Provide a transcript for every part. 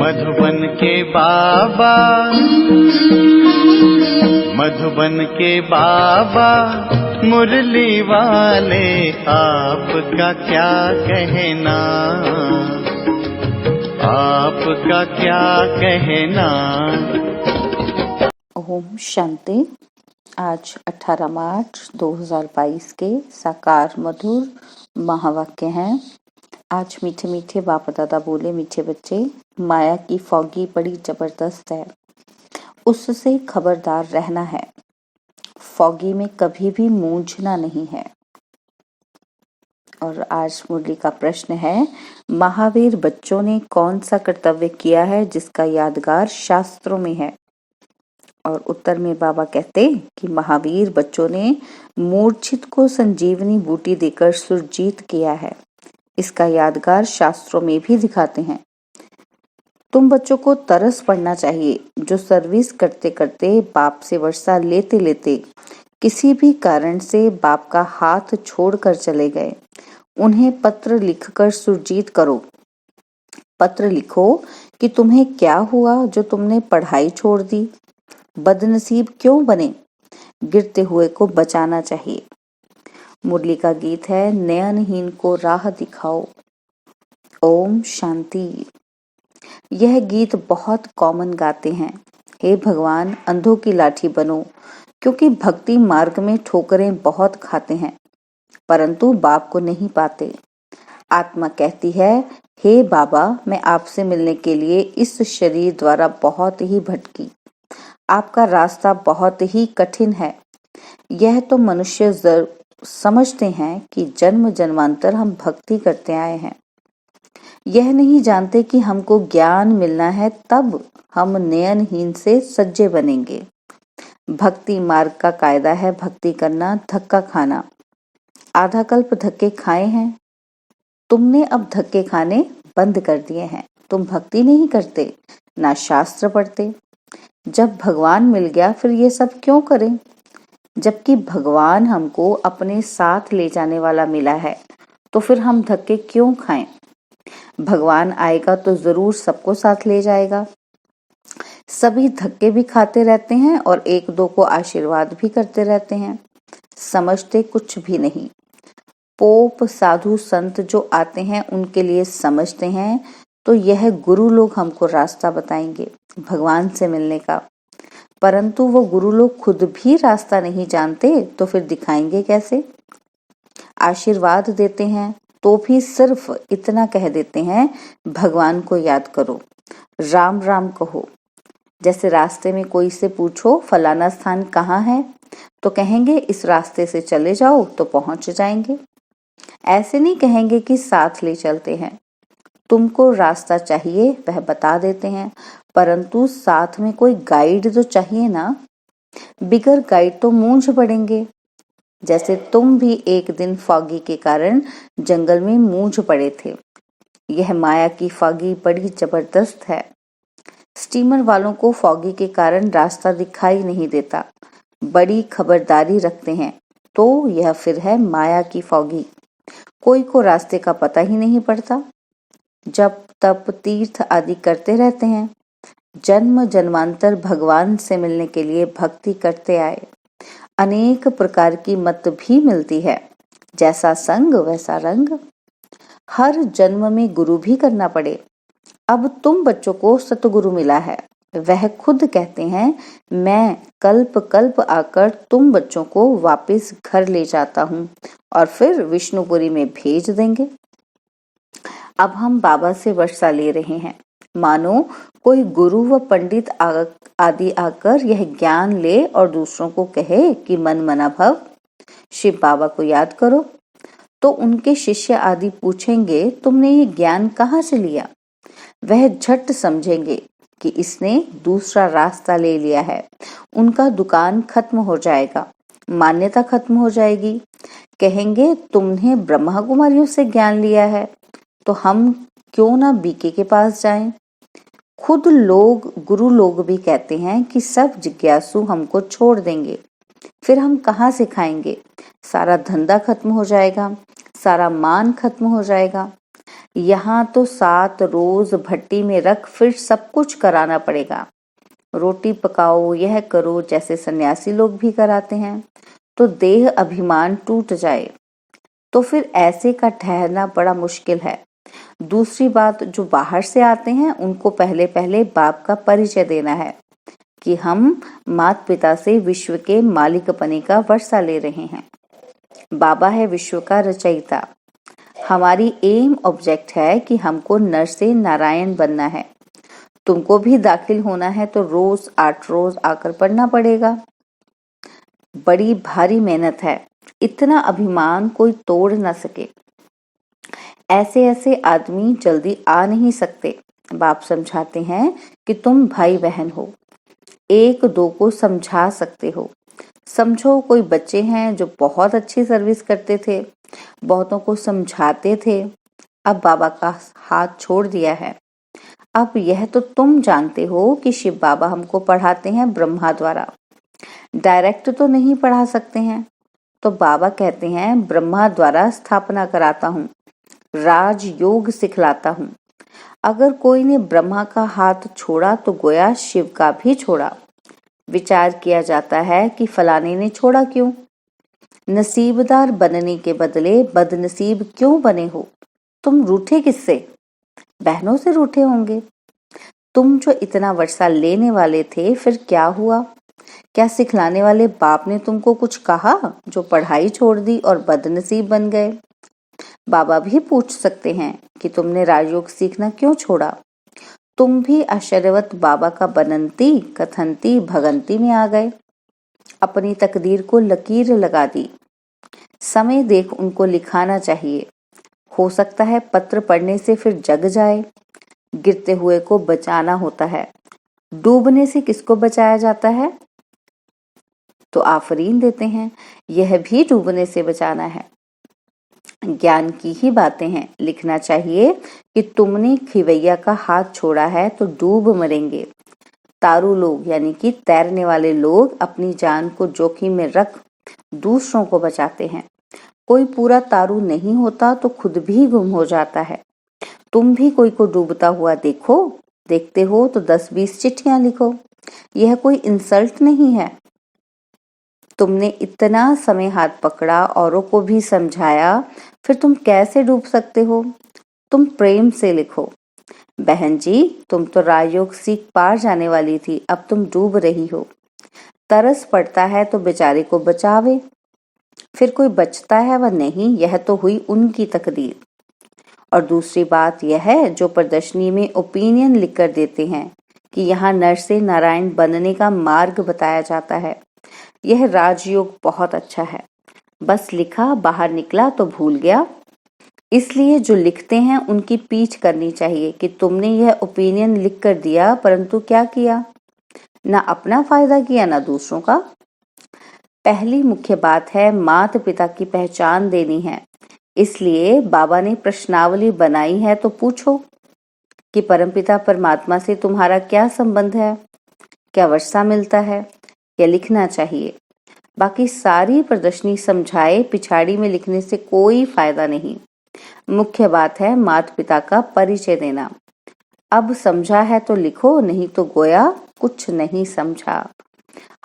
मधुबन के बाबा, मधुबन के बाबा मुरली वाले, आपका क्या कहना, आपका क्या कहना। ओम शांति। आज 18 मार्च 2022 के साकार मधुर महावाक्य हैं। आज मीठे मीठे बाप दादा बोले, मीठे बच्चे, माया की फॉगी बड़ी जबरदस्त है, उससे खबरदार रहना है। फॉगी में कभी भी मूंझना नहीं है। और आज मुरली का प्रश्न है, महावीर बच्चों ने कौन सा कर्तव्य किया है जिसका यादगार शास्त्रों में है। और उत्तर में बाबा कहते कि महावीर बच्चों ने मूर्छित को संजीवनी बूटी देकर सुरजीत किया है। इसका यादगार शास्त्रों में भी दिखाते हैं। तुम बच्चों को तरस पड़ना चाहिए, जो सर्विस करते करते बाप से वर्षा लेते लेते किसी भी कारण से बाप का हाथ छोड़कर चले गए। उन्हें पत्र लिखकर सुरजीत करो। पत्र लिखो कि तुम्हें क्या हुआ जो तुमने पढ़ाई छोड़ दी, बदनसीब क्यों बने। गिरते हुए को बचाना चाहिए। मुरली का गीत है, नयनहीन को राह दिखाओ। ओम शांति। यह गीत बहुत कॉमन गाते हैं। हे भगवान, अंधों की लाठी बनो, क्योंकि भक्ति मार्ग में ठोकरें बहुत खाते हैं, परंतु बाप को नहीं पाते। आत्मा कहती है, हे बाबा, मैं आपसे मिलने के लिए इस शरीर द्वारा बहुत ही भटकी। आपका रास्ता बहुत ही कठिन है। यह तो मनुष्य समझते हैं कि जन्म जन्मांतर हम भक्ति करते आए हैं। यह नहीं जानते कि हमको ज्ञान मिलना है, तब हम नयनहीन से सज्जे बनेंगे। भक्ति मार्ग का कायदा है भक्ति करना, धक्का खाना। आधा कल्प धक्के खाए हैं। तुमने अब धक्के खाने बंद कर दिए हैं। तुम भक्ति नहीं करते, ना शास्त्र पढ़ते। जब भगवान मिल गया फिर ये सब क्यों करें। जबकि भगवान हमको अपने साथ ले जाने वाला मिला है, तो फिर हम धक्के क्यों खाएं। भगवान आएगा तो जरूर सबको साथ ले जाएगा। सभी धक्के भी खाते रहते हैं और एक दो को आशीर्वाद भी करते रहते हैं। समझते कुछ भी नहीं। पोप साधु संत जो आते हैं उनके लिए समझते हैं, तो यह गुरु लोग हमको रास्ता बताएंगे भगवान से मिलने का। परंतु वो गुरु लोग खुद भी रास्ता नहीं जानते, तो फिर दिखाएंगे कैसे। आशीर्वाद देते हैं तो भी सिर्फ इतना कह देते हैं, भगवान को याद करो, राम राम कहो। जैसे रास्ते में कोई से पूछो फलाना स्थान कहाँ है, तो कहेंगे इस रास्ते से चले जाओ तो पहुंच जाएंगे। ऐसे नहीं कहेंगे कि साथ ले चलते हैं। तुमको रास्ता चाहिए वह बता देते हैं, परंतु साथ में कोई गाइड तो चाहिए ना। बिगर गाइड तो मूंझ पड़ेंगे। जैसे तुम भी एक दिन फॉगी के कारण जंगल में मूंझ पड़े थे। यह माया की फॉगी बड़ी जबरदस्त है। स्टीमर वालों को फॉगी के कारण रास्ता दिखाई नहीं देता, बड़ी खबरदारी रखते हैं, तो यह फिर है माया की फॉगी। कोई को रास्ते का पता ही नहीं पड़ता। जब तप तीर्थ आदि करते रहते हैं। जन्म जन्मांतर भगवान से मिलने के लिए भक्ति करते आए। अनेक प्रकार की मत भी मिलती है, जैसा संग वैसा रंग। हर जन्म में गुरु भी करना पड़े। अब तुम बच्चों को सतगुरु मिला है। वह खुद कहते हैं, मैं कल्प कल्प आकर तुम बच्चों को वापस घर ले जाता हूँ और फिर विष्णुपुरी में भेज देंगे। अब हम बाबा से वर्षा ले रहे हैं। मानो कोई गुरु व पंडित आदि आकर यह ज्ञान ले और दूसरों को कहे कि मन मना भव, शिव बाबा को याद करो। तो उनके शिष्य आदि पूछेंगे, तुमने ये ज्ञान कहाँ से लिया। वह झट समझेंगे कि इसने दूसरा रास्ता ले लिया है। उनका दुकान खत्म हो जाएगा, मान्यता खत्म हो जाएगी। कहेंगे, तुमने ब्रह्मा कुमारियों से ज्ञान लिया है, तो हम क्यों ना बीके के पास जाएं। खुद लोग गुरु लोग भी कहते हैं कि सब जिज्ञासु हमको छोड़ देंगे, फिर हम कहाँ से खाएंगे। सारा धंधा खत्म हो जाएगा, सारा मान खत्म हो जाएगा। यहाँ तो 7 रोज भट्टी में रख फिर सब कुछ कराना पड़ेगा। रोटी पकाओ, यह करो, जैसे सन्यासी लोग भी कराते हैं, तो देह अभिमान टूट जाए तो फिर ऐसे का ठहरना बड़ा मुश्किल है। दूसरी बात, जो बाहर से आते हैं उनको पहले पहले बाप का परिचय देना है कि हम माता पिता से विश्व के मालिकपने का वर्षा ले रहे हैं। बाबा है विश्व का रचयिता। हमारी एम ऑब्जेक्ट है कि हमको नर से नारायण बनना है। तुमको भी दाखिल होना है तो रोज 8 रोज आकर पढ़ना पड़ेगा। बड़ी भारी मेहनत है, इतना अभिमान कोई तोड़ ना सके। ऐसे ऐसे आदमी जल्दी आ नहीं सकते। बाप समझाते हैं कि तुम भाई बहन हो, एक दो को समझा सकते हो। समझो कोई बच्चे हैं जो बहुत अच्छी सर्विस करते थे, बहुतों को समझाते थे, अब बाबा का हाथ छोड़ दिया है। अब यह तो तुम जानते हो कि शिव बाबा हमको पढ़ाते हैं ब्रह्मा द्वारा, डायरेक्ट तो नहीं पढ़ा सकते हैं। तो बाबा कहते हैं ब्रह्मा द्वारा स्थापना कराता हूँ, राजयोग सिखलाता हूँ। अगर कोई ने ब्रह्मा का हाथ छोड़ा तो गोया शिव का भी छोड़ा। विचार किया जाता है कि फलाने ने छोड़ा क्यों? नसीबदार बनने के बदले बदनसीब क्यों बने हो? तुम रूठे किससे? बहनों से रूठे होंगे। तुम जो इतना वर्षा लेने वाले थे, फिर क्या हुआ? क्या सिखलाने वाले बाप ने तुमको कुछ कहा जो पढ़ाई छोड़ दी और बदनसीब बन गए? बाबा भी पूछ सकते हैं कि तुमने राजयोग सीखना क्यों छोड़ा? तुम भी आश्चर्यवत बाबा का बनंती कथंती भगंती में आ गए, अपनी तकदीर को लकीर लगा दी। समय देख उनको लिखाना चाहिए। हो सकता है पत्र पढ़ने से फिर जग जाए। गिरते हुए को बचाना होता है। डूबने से किसको बचाया जाता है? तो आफरीन देते हैं, यह भी डूबने से बचाना है। ज्ञान की ही बातें हैं। लिखना चाहिए कि तुमने खिवैया का हाथ छोड़ा है तो डूब मरेंगे। तारू लोग यानी कि तैरने वाले लोग अपनी जान को जोखिम में रख दूसरों को बचाते हैं। कोई पूरा तारू नहीं होता तो खुद भी गुम हो जाता है। तुम भी कोई को डूबता हुआ देखते हो तो 10-20 चिट्ठियां लिखो। यह कोई इंसल्ट नहीं है। तुमने इतना समय हाथ पकड़ा, औरों को भी समझाया, फिर तुम कैसे डूब सकते हो? तुम प्रेम से लिखो, बहन जी तुम तो राजयोग सीख पार जाने वाली थी, अब तुम डूब रही हो। तरस पड़ता है तो बेचारे को बचावे, फिर कोई बचता है व नहीं, यह तो हुई उनकी तकदीर। और दूसरी बात यह है, जो प्रदर्शनी में ओपिनियन लिखकर देते हैं कि यहाँ नर से नारायण बनने का मार्ग बताया जाता है, यह राजयोग बहुत अच्छा है। बस लिखा, बाहर निकला तो भूल गया। इसलिए जो लिखते हैं उनकी पीछ करनी चाहिए कि तुमने यह ओपिनियन लिख कर दिया, परंतु क्या किया? ना अपना फायदा किया ना दूसरों का। पहली मुख्य बात है माता पिता की पहचान देनी है। इसलिए बाबा ने प्रश्नावली बनाई है, तो पूछो कि परमपिता परमात्मा से तुम्हारा क्या संबंध है, क्या वर्षा मिलता है, यह लिखना चाहिए। बाकी सारी प्रदर्शनी समझाए पिछाड़ी में लिखने से कोई फायदा नहीं। मुख्य बात है माता पिता का परिचय देना। अब समझा है तो लिखो, नहीं तो गोया कुछ नहीं समझा।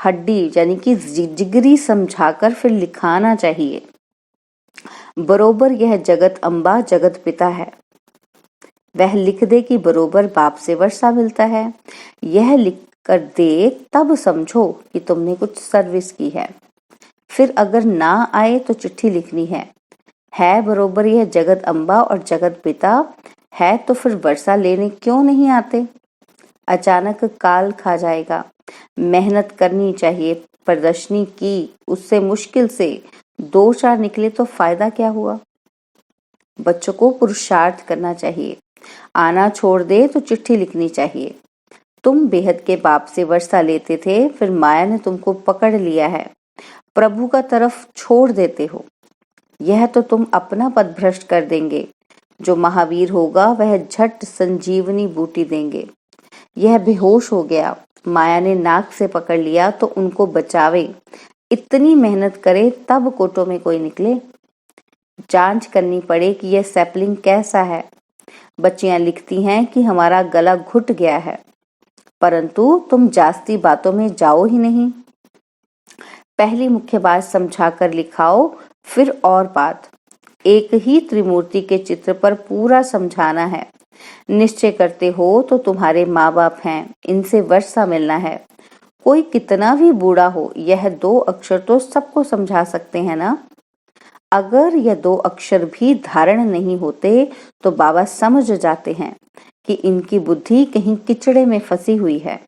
हड्डी यानी कि जिगरी समझाकर फिर लिखाना चाहिए। बरोबर यह जगत अम्बा जगत पिता है, वह लिख दे कि बरोबर बाप से वर्षा मिलता है। यह लिख कर दे तब समझो कि तुमने कुछ सर्विस की है। फिर अगर ना आए तो चिट्ठी लिखनी है बरोबर यह जगत अम्बा और जगत पिता है, तो फिर वर्षा लेने क्यों नहीं आते? अचानक काल खा जाएगा। मेहनत करनी चाहिए। प्रदर्शनी की, उससे मुश्किल से 2-4 निकले तो फायदा क्या हुआ? बच्चों को पुरुषार्थ करना चाहिए। आना छोड़ दे तो चिट्ठी लिखनी चाहिए। तुम बेहद के बाप से वर्षा लेते थे, फिर माया ने तुमको पकड़ लिया है, प्रभु का तरफ छोड़ देते हो। यह तो तुम अपना पद भ्रष्ट कर देंगे। जो महावीर होगा वह झट संजीवनी बूटी देंगे। यह बेहोश हो गया, माया ने नाक से पकड़ लिया तो उनको बचावे। इतनी मेहनत करे तब कोटों में कोई निकले। जांच करनी पड़े कि यह सैपलिंग कैसा है। बच्चियां लिखती हैं कि हमारा गला घुट गया है, परंतु तुम जास्ती बातों में जाओ ही नहीं। पहली मुख्य बात समझाकर लिखाओ, फिर और बात। एक ही त्रिमूर्ति के चित्र पर पूरा समझाना है। निश्चय करते हो तो तुम्हारे माँ बाप हैं, इनसे वर्षा मिलना है। कोई कितना भी बूढ़ा हो, यह 2 अक्षर तो सबको समझा सकते हैं ना। अगर यह 2 अक्षर भी धारण नहीं होते तो बाबा समझ जाते हैं कि इनकी बुद्धि कहीं किचड़े में फंसी हुई है।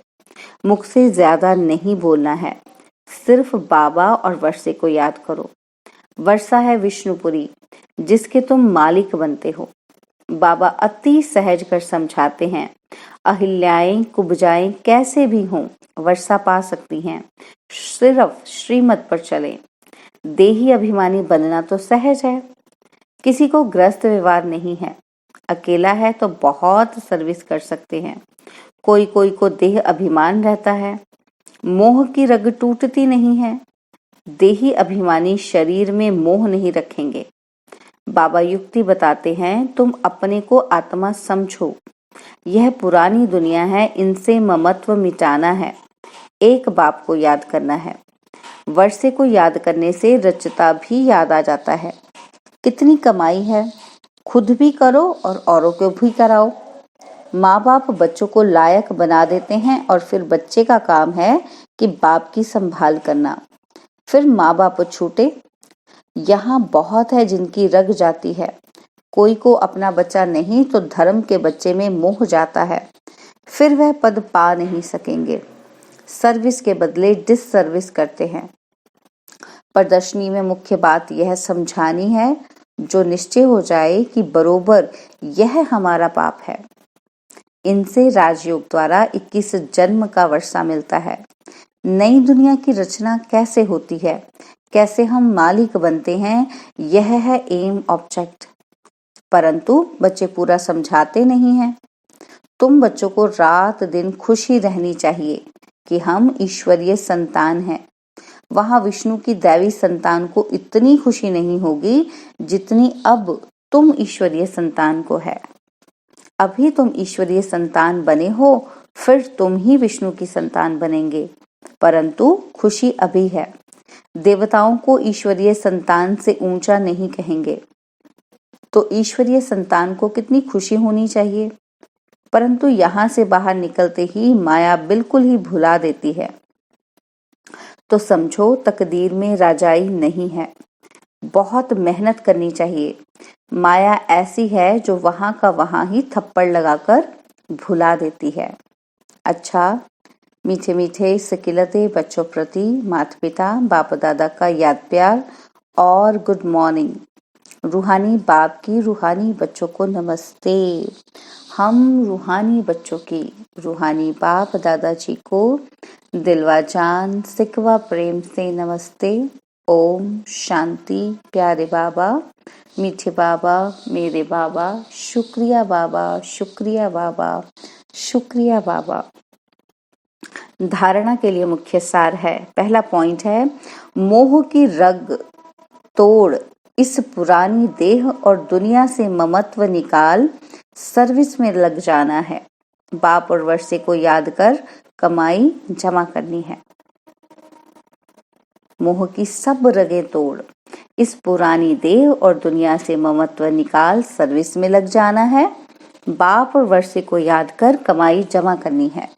मुख से ज्यादा नहीं बोलना है, सिर्फ बाबा और वर्षे को याद करो। वर्षा है विष्णुपुरी, जिसके तुम मालिक बनते हो। बाबा अति सहज कर समझाते हैं। अहिल्याएं कुब्जाएं कैसे भी हों, वर्षा पा सकती हैं, सिर्फ श्रीमत पर चलें। देही अभिमानी बनना तो सहज है, किसी को ग्रस्त व्यवहार नहीं है। अकेला है तो बहुत सर्विस कर सकते हैं। कोई कोई को देह अभिमान रहता है, मोह की रग टूटती नहीं है। देही अभिमानी शरीर में मोह नहीं रखेंगे। बाबा युक्ति बताते हैं, तुम अपने को आत्मा समझो। यह पुरानी दुनिया है, इनसे ममत्व मिटाना है। एक बाप को याद करना है। वर्षे को याद करने से रचता भी याद आ जाता है। कितनी कमाई है, खुद भी करो और औरों को भी कराओ। माँ बाप बच्चों को लायक बना देते हैं और फिर बच्चे का काम है कि बाप की संभाल करना। फिर माँ बाप छूटे। यहाँ बहुत है जिनकी रग जाती है। कोई को अपना बच्चा नहीं तो धर्म के बच्चे में मोह जाता है, फिर वह पद पा नहीं सकेंगे। सर्विस के बदले डिससर्विस करते हैं। प्रदर्शनी में मुख्य बात यह समझानी है, जो निश्चय हो जाए कि बरोबर यह हमारा पाप है। इनसे राजयोग द्वारा 21 जन्म का वर्षा मिलता है। नई दुनिया की रचना कैसे होती है, कैसे हम मालिक बनते हैं, यह है एम ऑब्जेक्ट। परंतु बच्चे पूरा समझाते नहीं हैं। तुम बच्चों को रात दिन खुशी रहनी चाहिए कि हम ईश्वरीय संतान हैं। वहां विष्णु की दैवी संतान को इतनी खुशी नहीं होगी जितनी अब तुम ईश्वरीय संतान को है। अभी तुम ईश्वरीय संतान बने हो, फिर तुम ही विष्णु की संतान बनेंगे, परंतु खुशी अभी है। देवताओं को ईश्वरीय संतान से ऊंचा नहीं कहेंगे, तो ईश्वरीय संतान को कितनी खुशी होनी चाहिए। परंतु यहाँ से बाहर निकलते ही माया बिल्कुल ही भुला देती है। तो समझो तकदीर में राजाई नहीं है, बहुत मेहनत करनी चाहिए। माया ऐसी है जो वहां का वहां ही थप्पड़ लगाकर भुला देती है। अच्छा, मीठे मीठे सिकिलते बच्चों प्रति माता पिता बाप दादा का याद प्यार और गुड मॉर्निंग। रूहानी बाप की रूहानी बच्चों को नमस्ते। हम रूहानी बच्चों की रूहानी बाप दादाजी को दिलवा जान सिकवा प्रेम से नमस्ते। ओम शांति। प्यारे बाबा, मीठे बाबा, मेरे बाबा, शुक्रिया बाबा, शुक्रिया बाबा, शुक्रिया बाबा। धारणा के लिए मुख्य सार है। पहला पॉइंट है, मोह की रग तोड़ इस पुरानी देह और दुनिया से ममत्व निकाल सर्विस में लग जाना है। बाप और वर्षे को याद कर कमाई जमा करनी है। मोह की सब रगें तोड़ इस पुरानी देह और दुनिया से ममत्व निकाल सर्विस में लग जाना है। बाप और वर्षे को याद कर कमाई जमा करनी है।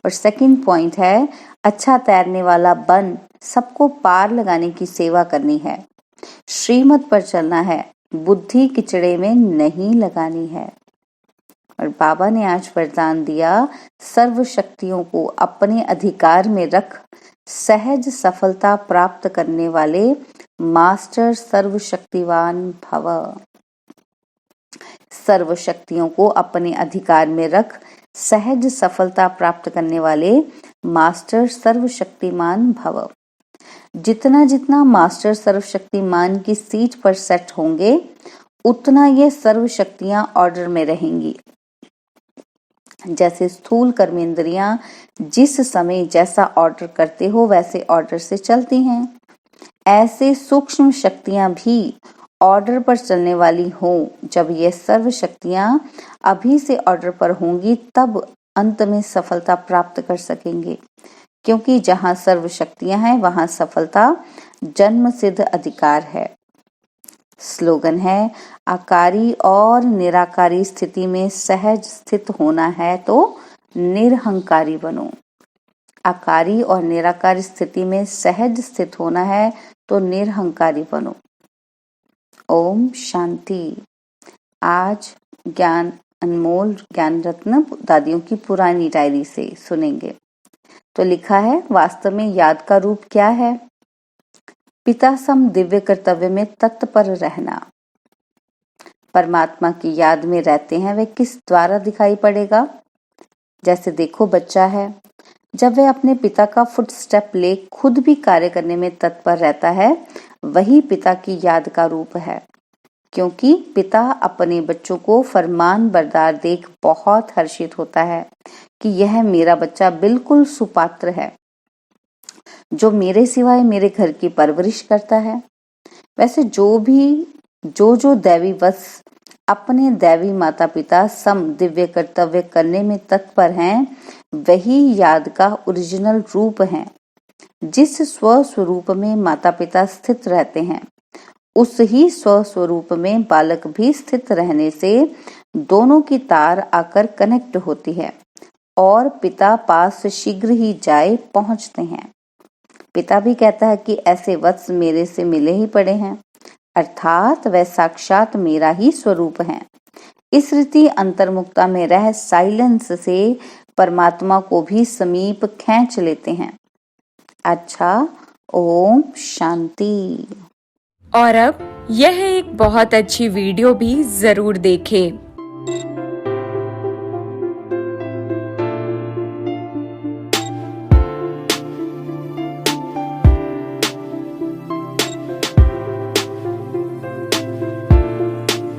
और सेकंड पॉइंट है, अच्छा तैरने वाला बन सबको पार लगाने की सेवा करनी है। श्रीमत पर चलना है, बुद्धि किचड़े में नहीं लगानी है। और बाबा ने आज वरदान दिया, सर्व शक्तियों को अपने अधिकार में रख सहज सफलता प्राप्त करने वाले मास्टर सर्वशक्तिवान भव। सर्व शक्तियों को अपने अधिकार में रख सहज सफलता प्राप्त करने वाले मास्टर सर्वशक्तिमान भव। जितना जितना मास्टर सर्वशक्तिमान की सीट पर सेट होंगे, उतना ये सर्व शक्तियां ऑर्डर में रहेंगी। जैसे स्थूल कर्मेंद्रियां जिस समय जैसा ऑर्डर करते हो वैसे ऑर्डर से चलती हैं, ऐसे सूक्ष्म शक्तियां भी ऑर्डर पर चलने वाली हों। जब ये सर्व शक्तियां अभी से ऑर्डर पर होंगी तब अंत में सफलता प्राप्त कर सकेंगे, क्योंकि जहां सर्व शक्तियां हैं वहां सफलता जन्म सिद्ध अधिकार है। स्लोगन है, आकारी और निराकारी स्थिति में सहज स्थित होना है तो निरहंकारी बनो। आकारी और निराकारी स्थिति में सहज स्थित होना है तो निरहंकारी बनो। ओम शांति। आज ज्ञान अनमोल ज्ञान रत्न दादियों की पुरानी डायरी से सुनेंगे। तो लिखा है, वास्तव में याद का रूप क्या है? पिता सम दिव्य कर्तव्य में तत्पर रहना। परमात्मा की याद में रहते हैं, वे किस द्वारा दिखाई पड़ेगा? जैसे देखो, बच्चा है, जब वह अपने पिता का फुटस्टेप ले खुद भी कार्य करने में तत्पर रहता है, वही पिता की याद का रूप है। क्योंकि पिता अपने बच्चों को फरमान बरदार देख बहुत हर्षित होता है कि यह मेरा बच्चा बिल्कुल सुपात्र है, जो मेरे सिवाय मेरे घर की परवरिश करता है। वैसे जो दैवी वत्स अपने दैवी माता पिता सम दिव्य कर्तव्य करने में तत्पर हैं, वही याद का ओरिजिनल रूप है। जिस स्वस्वरूप में माता पिता स्थित रहते हैं, उस ही स्वस्वरूप में बालक भी स्थित रहने से दोनों की तार आकर कनेक्ट होती है और पिता पास शीघ्र ही जाए पहुंचते हैं। पिता भी कहता है कि ऐसे वत्स मेरे से मिले ही पड़े हैं, अर्थात वह साक्षात मेरा ही स्वरूप है। इस रीति अंतर्मुक्ता में रह साइलेंस से परमात्मा को भी समीप खींच लेते हैं। अच्छा, ओम शांति। और अब यह एक बहुत अच्छी वीडियो भी जरूर देखें।